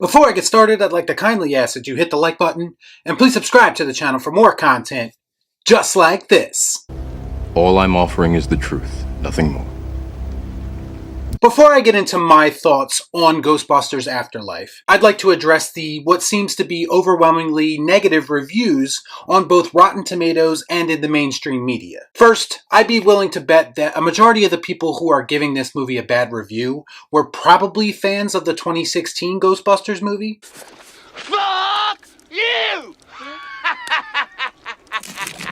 Before I get started, I'd like to kindly ask that you hit the like button and please subscribe to the channel for more content just like this. All I'm offering is the truth, nothing more. Before I get into my thoughts on Ghostbusters Afterlife, I'd like to address what seems to be overwhelmingly negative reviews on both Rotten Tomatoes and in the mainstream media. First, I'd be willing to bet that a majority of the people who are giving this movie a bad review were probably fans of the 2016 Ghostbusters movie. Fuck you!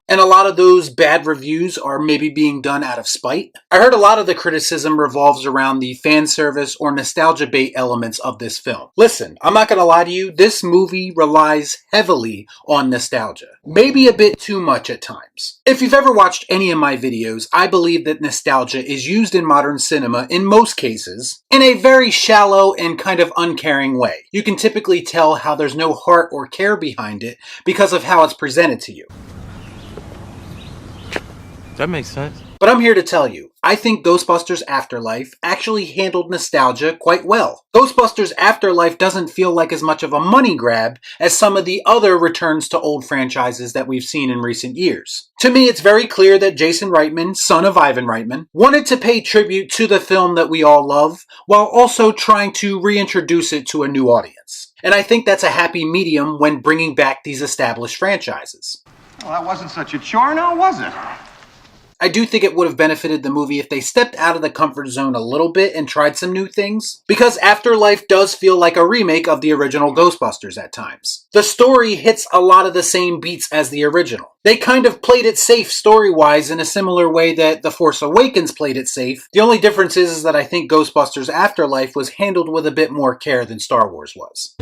And a lot of those bad reviews are maybe being done out of spite. I heard a lot of the criticism revolves around the fan service or nostalgia bait elements of this film. Listen, I'm not going to lie to you, this movie relies heavily on nostalgia. Maybe a bit too much at times. If you've ever watched any of my videos, I believe that nostalgia is used in modern cinema in most cases in a very shallow and kind of uncaring way. You can typically tell how there's no heart or care behind it because of how it's presented to you. That makes sense. But I'm here to tell you, I think Ghostbusters Afterlife actually handled nostalgia quite well. Ghostbusters Afterlife doesn't feel like as much of a money grab as some of the other returns to old franchises that we've seen in recent years. To me, it's very clear that Jason Reitman, son of Ivan Reitman, wanted to pay tribute to the film that we all love, while also trying to reintroduce it to a new audience. And I think that's a happy medium when bringing back these established franchises. Well, that wasn't such a chore now, was it? I do think it would have benefited the movie if they stepped out of the comfort zone a little bit and tried some new things, because Afterlife does feel like a remake of the original Ghostbusters at times. The story hits a lot of the same beats as the original. They kind of played it safe story-wise in a similar way that The Force Awakens played it safe. The only difference is that I think Ghostbusters Afterlife was handled with a bit more care than Star Wars was.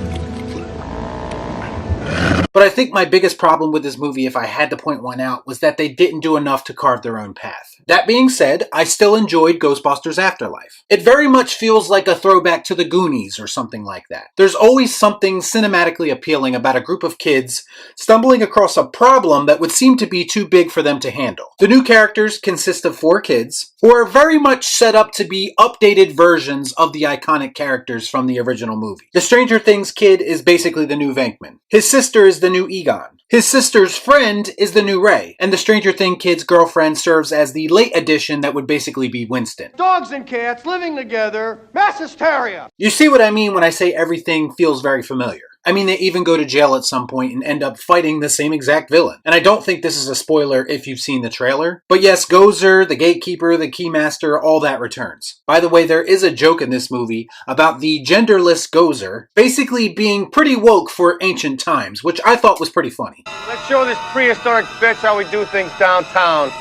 But I think my biggest problem with this movie, if I had to point one out, was that they didn't do enough to carve their own path. That being said, I still enjoyed Ghostbusters Afterlife. It very much feels like a throwback to the Goonies or something like that. There's always something cinematically appealing about a group of kids stumbling across a problem that would seem to be too big for them to handle. The new characters consist of 4 kids who are very much set up to be updated versions of the iconic characters from the original movie. The Stranger Things kid is basically the new Venkman. His sister is the new Egon. His sister's friend is the new Ray, and the Stranger Things kid's girlfriend serves as the late addition that would basically be Winston. Dogs and cats living together, mass hysteria. You see what I mean when I say everything feels very familiar. I mean, they even go to jail at some point and end up fighting the same exact villain. And I don't think this is a spoiler if you've seen the trailer. But yes, Gozer, the Gatekeeper, the Keymaster, all that returns. By the way, there is a joke in this movie about the genderless Gozer basically being pretty woke for ancient times, which I thought was pretty funny. Let's show this prehistoric bitch how we do things downtown.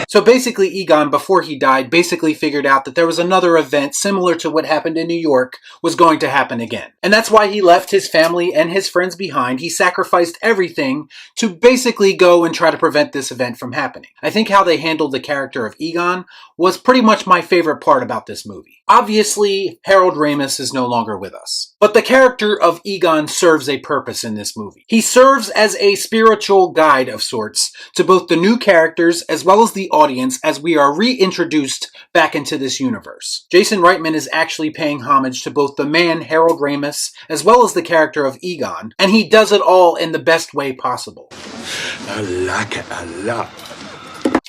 So basically, Egon, before he died, basically figured out that there was another event similar to what happened in New York was going to happen again. And that's why he left his family and his friends behind. He sacrificed everything to basically go and try to prevent this event from happening. I think how they handled the character of Egon was pretty much my favorite part about this movie. Obviously, Harold Ramis is no longer with us. But the character of Egon serves a purpose in this movie. He serves as a spiritual guide of sorts to both the new characters as well as the audience as we are reintroduced back into this universe. Jason Reitman is actually paying homage to both the man Harold Ramis as well as the character of Egon, and he does it all in the best way possible. I like it a lot.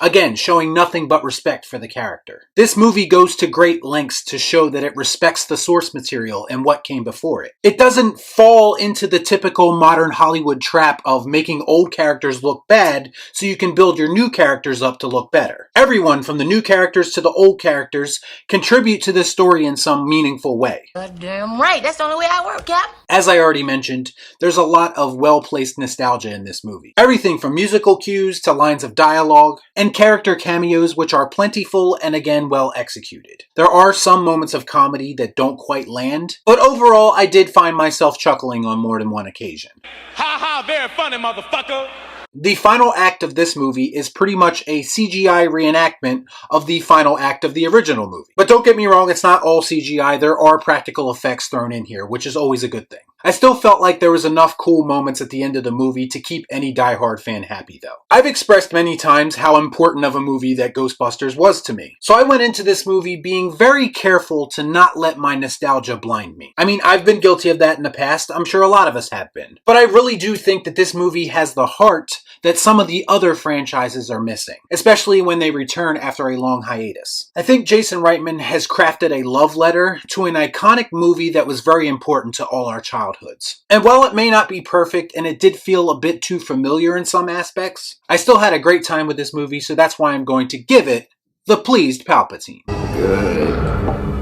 Again, showing nothing but respect for the character. This movie goes to great lengths to show that it respects the source material and what came before it. It doesn't fall into the typical modern Hollywood trap of making old characters look bad so you can build your new characters up to look better. Everyone, from the new characters to the old characters, contribute to this story in some meaningful way. Goddamn right, that's the only way I work, Cap. As I already mentioned, there's a lot of well-placed nostalgia in this movie. Everything from musical cues to lines of dialogue, and character cameos which are plentiful and again well executed. There are some moments of comedy that don't quite land, but overall I did find myself chuckling on more than one occasion. Ha ha, very funny, motherfucker. The final act of this movie is pretty much a CGI reenactment of the final act of the original movie. But don't get me wrong, it's not all CGI. There are practical effects thrown in here, which is always a good thing. I still felt like there was enough cool moments at the end of the movie to keep any diehard fan happy though. I've expressed many times how important of a movie that Ghostbusters was to me. So I went into this movie being very careful to not let my nostalgia blind me. I mean, I've been guilty of that in the past. I'm sure a lot of us have been. But I really do think that this movie has the heart that some of the other franchises are missing, especially when they return after a long hiatus. I think Jason Reitman has crafted a love letter to an iconic movie that was very important to all our childhoods. And while it may not be perfect and it did feel a bit too familiar in some aspects, I still had a great time with this movie, so that's why I'm going to give it the pleased Palpatine.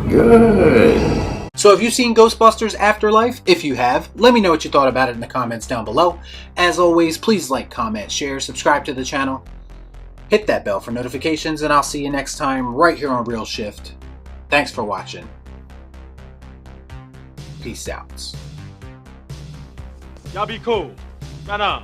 Good. So have you seen Ghostbusters Afterlife? If you have, let me know what you thought about it in the comments down below. As always, please like, comment, share, subscribe to the channel. Hit that bell for notifications, and I'll see you next time right here on Real Shift. Thanks for watching. Peace out. Y'all be cool. Nah.